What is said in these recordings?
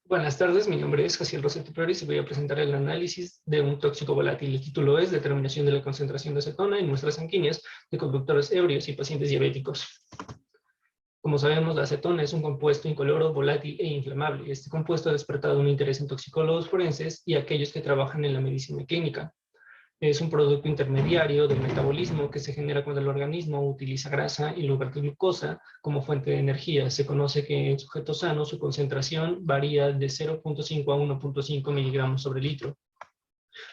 Buenas tardes, mi nombre es Jaciel Rosete Flores y voy a presentar el análisis de un tóxico volátil. El título es Determinación de la concentración de acetona en muestras sanguíneas de conductores ebrios y pacientes diabéticos. Como sabemos, la acetona es un compuesto incoloro, volátil e inflamable. Este compuesto ha despertado un interés en toxicólogos forenses y aquellos que trabajan en la medicina clínica. Es un producto intermediario del metabolismo que se genera cuando el organismo utiliza grasa en lugar de glucosa como fuente de energía. Se conoce que en sujetos sanos su concentración varía de 0,5 a 1,5 miligramos sobre litro.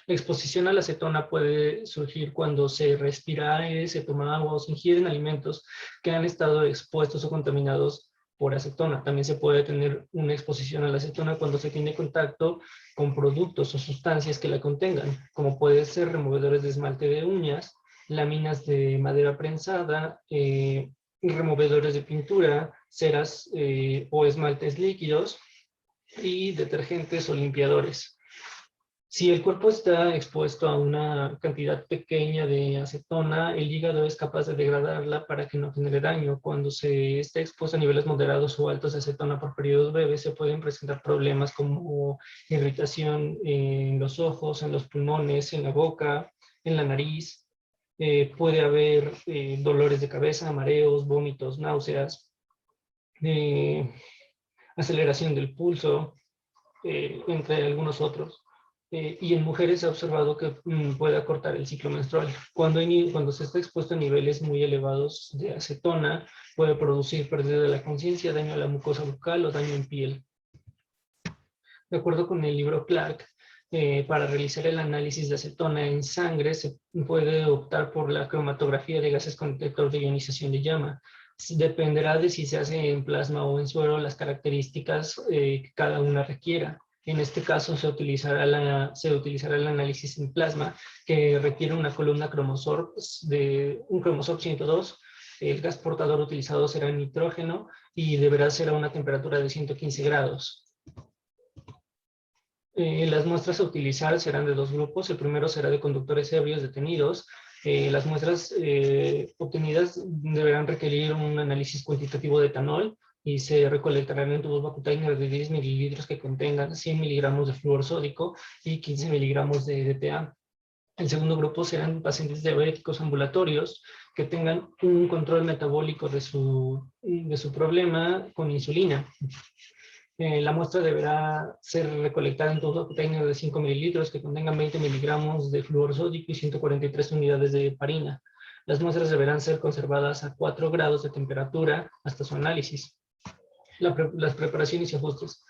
La exposición a la acetona puede surgir cuando se respira aire, se toma agua o se ingieren alimentos que han estado expuestos o contaminados por acetona. También se puede tener una exposición a la acetona cuando se tiene contacto con productos o sustancias que la contengan, como puede ser removedores de esmalte de uñas, láminas de madera prensada, removedores de pintura, ceras o esmaltes líquidos y detergentes o limpiadores. Si el cuerpo está expuesto a una cantidad pequeña de acetona, el hígado es capaz de degradarla para que no genere daño. Cuando se está expuesto a niveles moderados o altos de acetona por periodos breves, se pueden presentar problemas como irritación en los ojos, en los pulmones, en la boca, en la nariz. Puede haber dolores de cabeza, mareos, vómitos, náuseas, aceleración del pulso, entre algunos otros. Y en mujeres se ha observado que puede acortar el ciclo menstrual. Cuando se está expuesto a niveles muy elevados de acetona, puede producir pérdida de la conciencia, daño a la mucosa bucal o daño en piel. De acuerdo con el libro Clark, para realizar el análisis de acetona en sangre se puede optar por la cromatografía de gases con detector de ionización de llama. Dependerá de si se hace en plasma o en suero las características que cada una requiera. En este caso se utilizará el análisis en plasma, que requiere una columna cromosor de un cromosor 102. El gas portador utilizado será nitrógeno y deberá ser a una temperatura de 115 grados. Las muestras a utilizar serán de dos grupos. El primero será de conductores ebrios detenidos. Las muestras obtenidas deberán requerir un análisis cuantitativo de etanol y se recolectarán en tubos Vacutainer de 10 mililitros que contengan 100 miligramos de flúor sódico y 15 miligramos de DTA. El segundo grupo serán pacientes diabéticos ambulatorios que tengan un control metabólico de su problema con insulina. La muestra deberá ser recolectada en todo container de 5 mililitros que contengan 20 miligramos de flúor sódico y 143 unidades de heparina. Las muestras deberán ser conservadas a 4 grados de temperatura hasta su análisis. Las preparaciones y ajustes.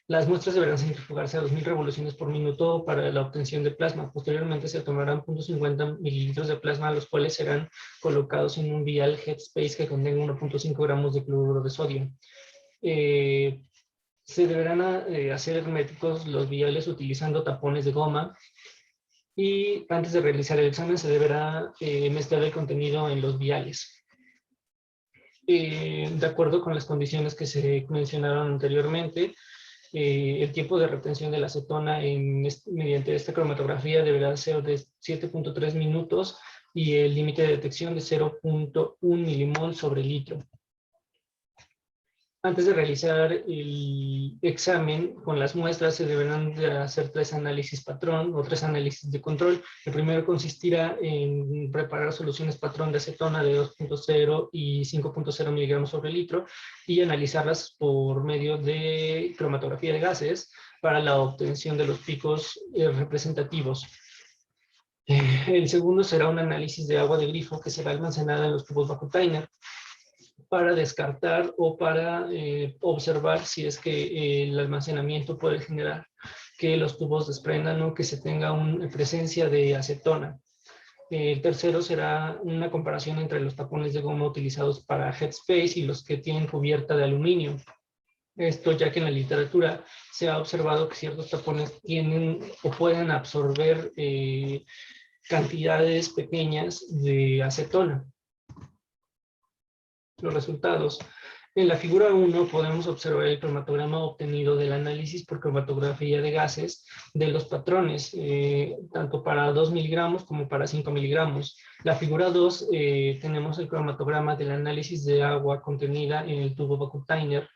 Las muestras deberán centrifugarse a 2000 revoluciones por minuto para la obtención de plasma. Posteriormente se tomarán 0,50 mililitros de plasma, los cuales serán colocados en un vial Headspace que contenga 1,5 gramos de cloruro de sodio. Se deberán hacer herméticos los viales utilizando tapones de goma y antes de realizar el examen se deberá mezclar el contenido en los viales. De acuerdo con las condiciones que se mencionaron anteriormente, el tiempo de retención de la acetona mediante esta cromatografía deberá ser de 7,3 minutos y el límite de detección de 0,1 milimol sobre litro. Antes de realizar el examen con las muestras se deberán de hacer 3 análisis patrón o 3 análisis de control. El primero consistirá en preparar soluciones patrón de acetona de 2,0 y 5,0 miligramos sobre litro y analizarlas por medio de cromatografía de gases para la obtención de los picos representativos. El segundo será un análisis de agua de grifo que será almacenada en los tubos Vacutainer para descartar o para observar si es que el almacenamiento puede generar que los tubos desprendan o que se tenga una presencia de acetona. El tercero será una comparación entre los tapones de goma utilizados para Headspace y los que tienen cubierta de aluminio. Esto ya que en la literatura se ha observado que ciertos tapones tienen o pueden absorber cantidades pequeñas de acetona. Los resultados. En la figura 1 podemos observar el cromatograma obtenido del análisis por cromatografía de gases de los patrones, tanto para 2 miligramos como para 5 miligramos. La figura 2 tenemos el cromatograma del análisis de agua contenida en el tubo Vacutainer.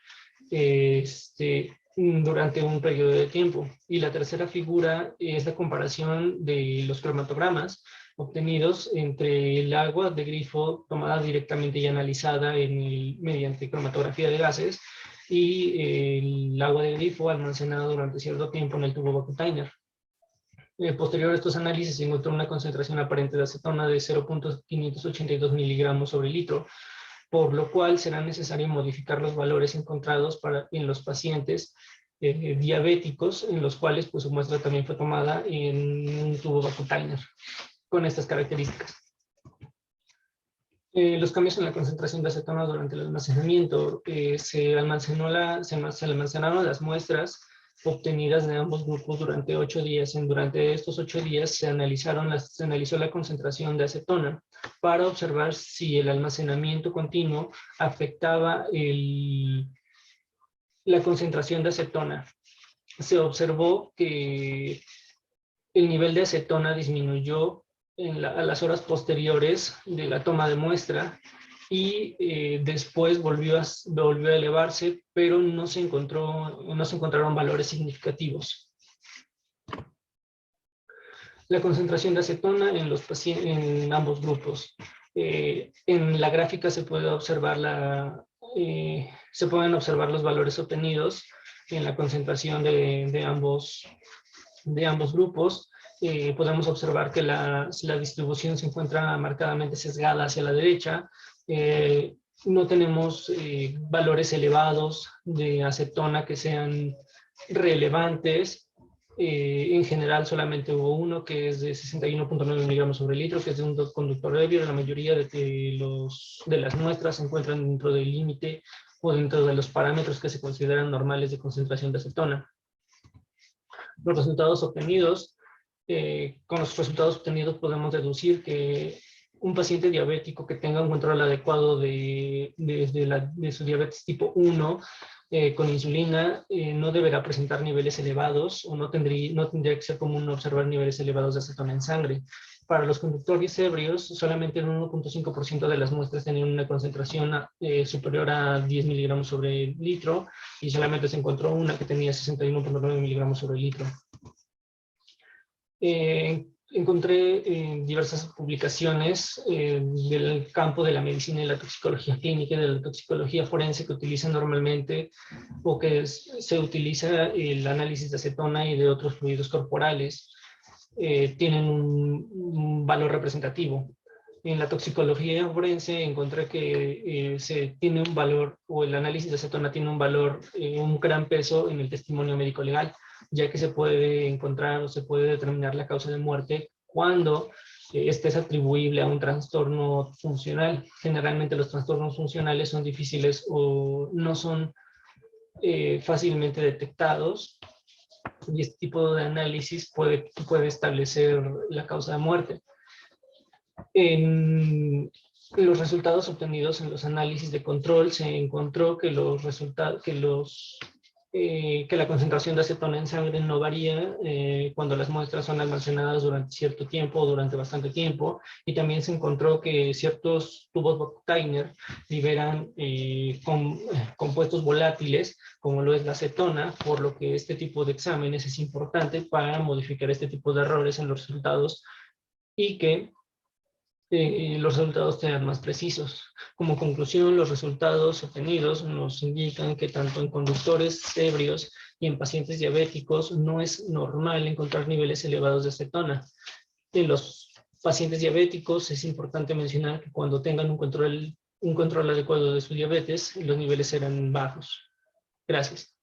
durante un periodo de tiempo. Y la tercera figura es la comparación de los cromatogramas obtenidos entre el agua de grifo tomada directamente y analizada mediante cromatografía de gases y el agua de grifo almacenada durante cierto tiempo en el tubo Vacutainer. Posterior a estos análisis se encontró una concentración aparente de acetona de 0.582 miligramos sobre litro, por lo cual será necesario modificar los valores encontrados en los pacientes diabéticos, en los cuales pues, su muestra también fue tomada en un tubo Vacutainer con estas características. Los cambios en la concentración de acetona durante el almacenamiento. Se almacenaron las muestras obtenidas de ambos grupos durante 8 días. Durante estos 8 días se analizó la concentración de acetona para observar si el almacenamiento continuo afectaba la concentración de acetona. Se observó que el nivel de acetona disminuyó a las horas posteriores de la toma de muestra y después volvió a elevarse, pero no se encontraron valores significativos. La concentración de acetona en ambos grupos. En la gráfica se pueden observar los valores obtenidos en la concentración de ambos grupos. Podemos observar que la distribución se encuentra marcadamente sesgada hacia la derecha. No tenemos valores elevados de acetona que sean relevantes. En general solamente hubo uno que es de 61.9 miligramos sobre litro, que es de un conductor ebrio. La mayoría de las muestras se encuentran dentro del límite o dentro de los parámetros que se consideran normales de concentración de acetona. Los resultados obtenidos, con los resultados obtenidos podemos deducir que un paciente diabético que tenga un control adecuado de su diabetes tipo 1 con insulina no deberá presentar niveles elevados o no tendría que ser común observar niveles elevados de acetona en sangre. Para los conductores ebrios, solamente el 1.5% de las muestras tenían una concentración superior a 10 miligramos sobre litro y solamente se encontró una que tenía 61.9 miligramos sobre litro. Encontré diversas publicaciones del campo de la medicina y la toxicología clínica y de la toxicología forense que utilizan normalmente o que se utiliza el análisis de acetona y de otros fluidos corporales. Tienen un valor representativo. En la toxicología forense encontré que se tiene un valor, o el análisis de acetona tiene un valor, un gran peso en el testimonio médico legal, ya que se puede encontrar o se puede determinar la causa de muerte cuando este es atribuible a un trastorno funcional. Generalmente los trastornos funcionales son difíciles o no son fácilmente detectados, y este tipo de análisis puede establecer la causa de muerte. En los resultados obtenidos en los análisis de control se encontró que la concentración de acetona en sangre no varía cuando las muestras son almacenadas durante cierto tiempo o durante bastante tiempo, y también se encontró que ciertos tubos Vacutainer liberan compuestos volátiles como lo es la acetona, por lo que este tipo de exámenes es importante para modificar este tipo de errores en los resultados y que los resultados sean más precisos. Como conclusión, los resultados obtenidos nos indican que tanto en conductores ebrios y en pacientes diabéticos no es normal encontrar niveles elevados de acetona. En los pacientes diabéticos es importante mencionar que cuando tengan un control adecuado de su diabetes, los niveles serán bajos. Gracias.